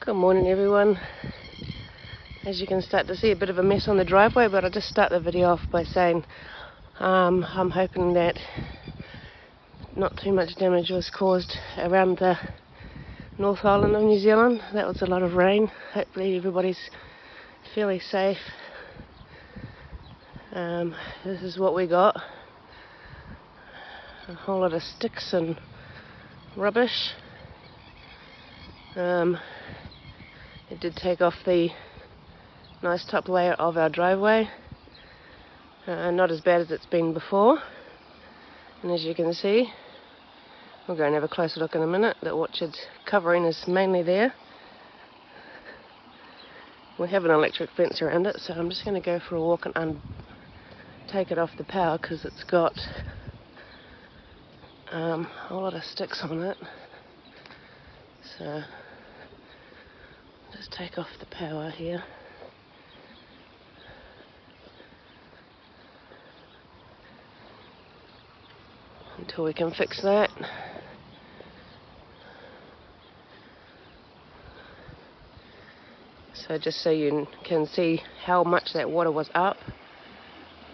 Good morning everyone. As you can start to see, a bit of a mess on the driveway, but I'll just start the video off by saying I'm hoping that not too much damage was caused around the North Island of New Zealand. That was a lot of rain. Hopefully everybody's fairly safe. This is what we got. A whole lot of sticks and rubbish. It did take off the nice top layer of our driveway. Not as bad as it's been before. And as you can see, we'll go and have a closer look in a minute. The orchard's covering is mainly there. We have an electric fence around it, so I'm just going to go for a walk and take it off the power because it's got a whole lot of sticks on it. So just take off the power here. Until we can fix that. So just so you can see how much that water was up,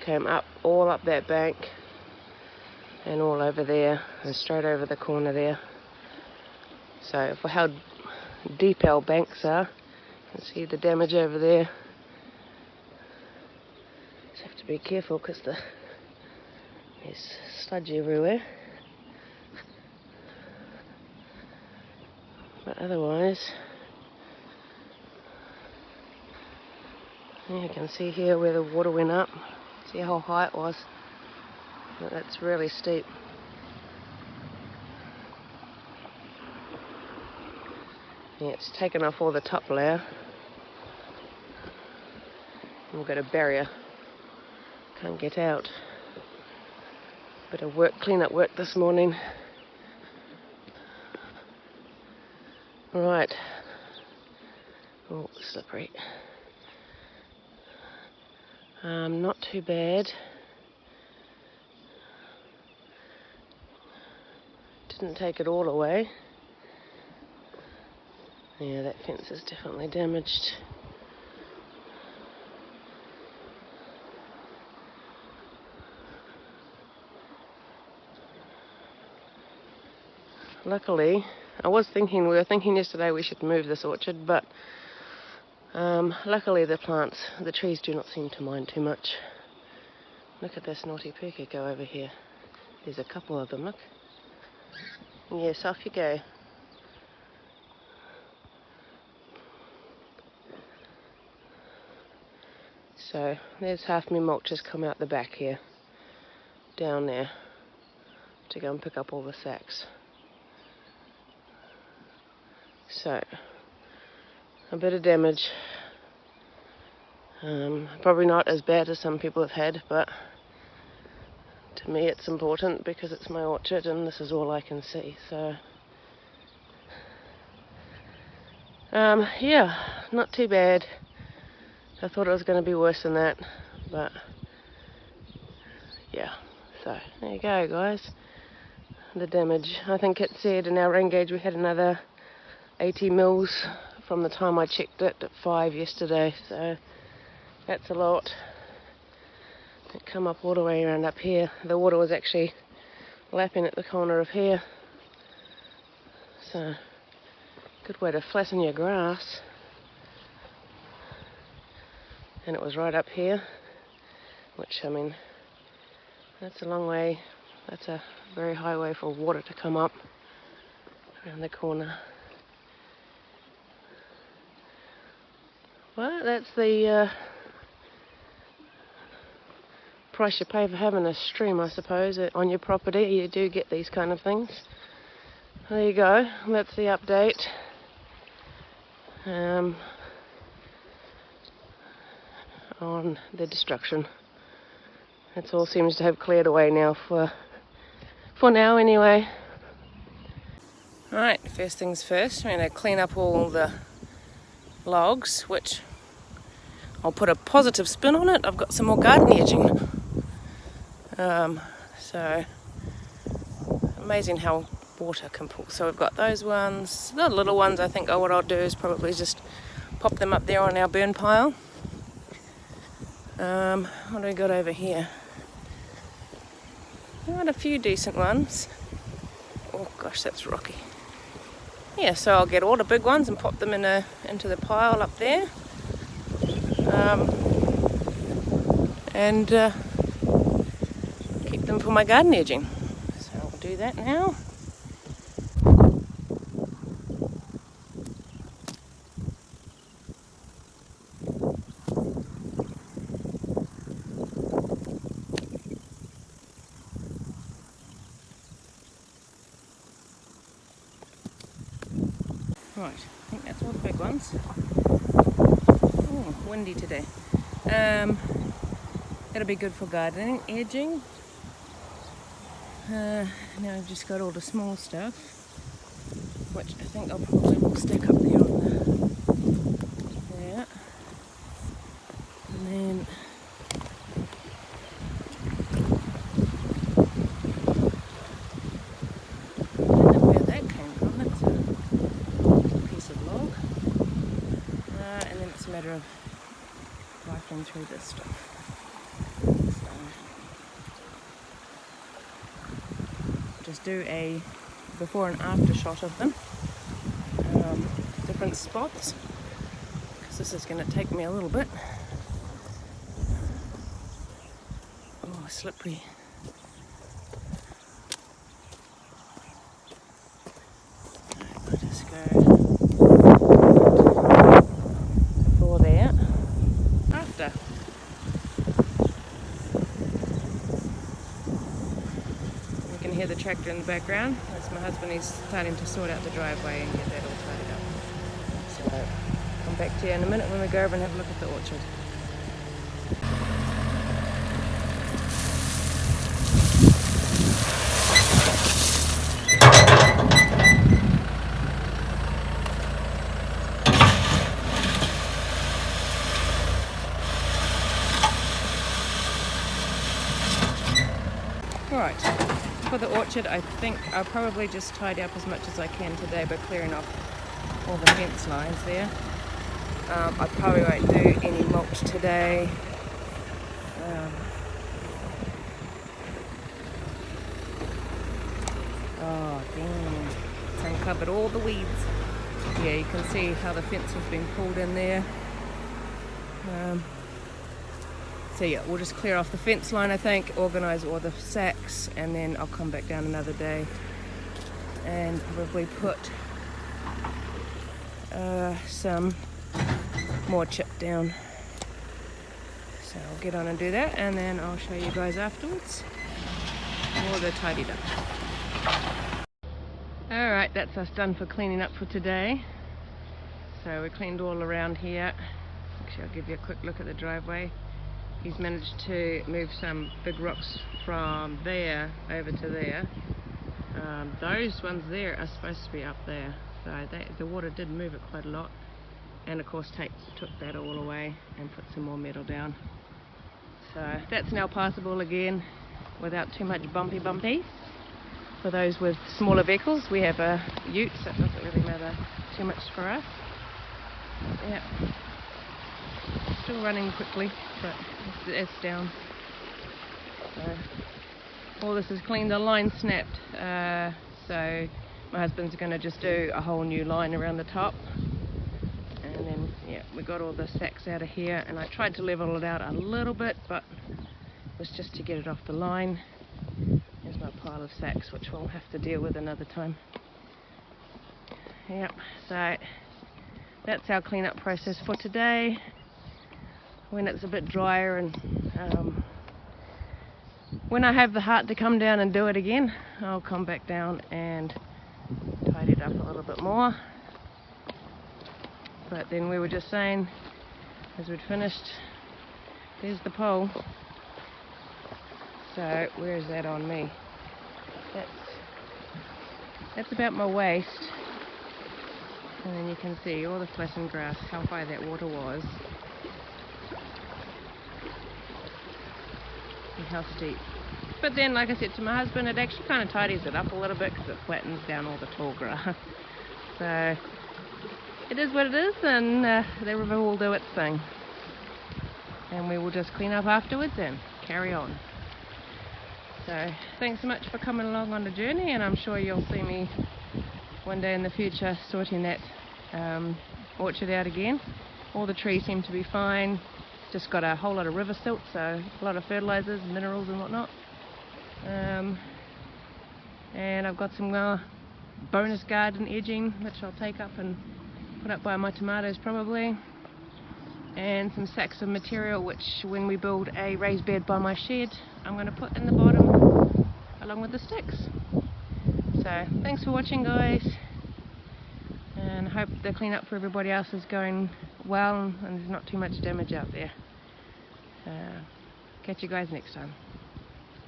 came up all up that bank and all over there and straight over the corner there. So for how deep our banks are, you can see the damage over there. Just have to be careful because there's sludge everywhere. But otherwise, you can see here where the water went up. See how high it was. But that's really steep. Yeah, it's taken off all the top layer. We've got a barrier. Can't get out. Bit of work, clean-up work this morning. Right. Oh, slippery. Not too bad. Didn't take it all away. Yeah, that fence is definitely damaged. Luckily, we were thinking yesterday we should move this orchard, but luckily the trees do not seem to mind too much. Look at this naughty pukeko over here. There's a couple of them, look. Yes, off you go. So there's half my mulch has come out the back here, down there, to go and pick up all the sacks. So, a bit of damage. Probably not as bad as some people have had, but to me it's important because it's my orchard and this is all I can see. So, yeah, not too bad. I thought it was going to be worse than that, but yeah. So, there you go, guys. The damage. I think it said in our rain gauge we had another 80 mils from the time I checked it at 5 yesterday, so that's a lot. It come up all the way around up here. The water was actually lapping at the corner of here, so good way to flatten your grass. And it was right up here, which, I mean, that's a long way. That's a very high way for water to come up around the corner. Well, that's the price you pay for having a stream, I suppose. On your property, you do get these kind of things. There you go. That's the update. On the destruction. It all seems to have cleared away now for now anyway. Alright, first things first, I'm going to clean up all the logs, which I'll put a positive spin on it. I've got some more garden edging. So amazing how water can pull. So we've got those ones. The little ones, I think what I'll do is probably just pop them up there on our burn pile. What do we got over here? We've got a few decent ones. Oh gosh, that's rocky. Yeah, so I'll get all the big ones and pop them into the pile up there. And keep them for my garden edging. So I'll do that now. Right, I think that's all the big ones. Oh, windy today. That'll be good for gardening, edging. Now I've just got all the small stuff, which I think I'll probably will stick up there on there. And then I don't know where that came from. That's a piece of log. And then it's a matter of rifling through this stuff. Just do a before and after shot of them, different spots, because this is going to take me a little bit. Oh, slippery. I'll just go before there, after. Hear the tractor in the background. That's my husband. He's starting to sort out the driveway and get that all tidied up. So I'll come back to you in a minute when we go over and have a look at the orchard. Right. For the orchard, I think I'll probably just tidy up as much as I can today by clearing off all the fence lines there. I probably won't do any mulch today. Oh damn, it's uncovered all the weeds. Yeah, you can see how the fence has been pulled in there. So yeah, we'll just clear off the fence line, I think, organise all the sacks, and then I'll come back down another day and probably put some more chip down. So I'll get on and do that, and then I'll show you guys afterwards. All the tidied up. Alright, that's us done for cleaning up for today. So we cleaned all around here. Actually, I'll give you a quick look at the driveway. He's managed to move some big rocks from there over to there. Those ones there are supposed to be up there, so the water did move it quite a lot, and of course took that all away and put some more metal down. So that's now passable again without too much bumpy. For those with smaller vehicles, we have a ute, so it doesn't really matter too much for us. Yeah. Still running quickly, but it's down. So all this is clean. The line snapped, so my husband's going to just do a whole new line around the top. And then yeah, we got all the sacks out of here, and I tried to level it out a little bit, but it was just to get it off the line. Here's my pile of sacks, which we'll have to deal with another time. Yep, so that's our cleanup process for today. When it's a bit drier and when I have the heart to come down and do it again, I'll come back down and tidy it up a little bit more. But then we were just saying, as we'd finished, there's the pole. So where is that on me? That's about my waist. And then you can see all the flattened grass, how high that water was. And how steep. But then, like I said to my husband, it actually kind of tidies it up a little bit because it flattens down all the tall grass. So it is what it is, and the river will do its thing. And we will just clean up afterwards and carry on. So thanks so much for coming along on the journey, and I'm sure you'll see me one day in the future sorting that orchard out again. All the trees seem to be fine, just got a whole lot of river silt, so a lot of fertilizers, minerals and whatnot. And I've got some bonus garden edging which I'll take up and put up by my tomatoes probably, and some sacks of material which when we build a raised bed by my shed I'm going to put in the bottom along with the sticks. So thanks for watching, guys, and I hope the cleanup for everybody else is going well and there's not too much damage out there. Catch you guys next time.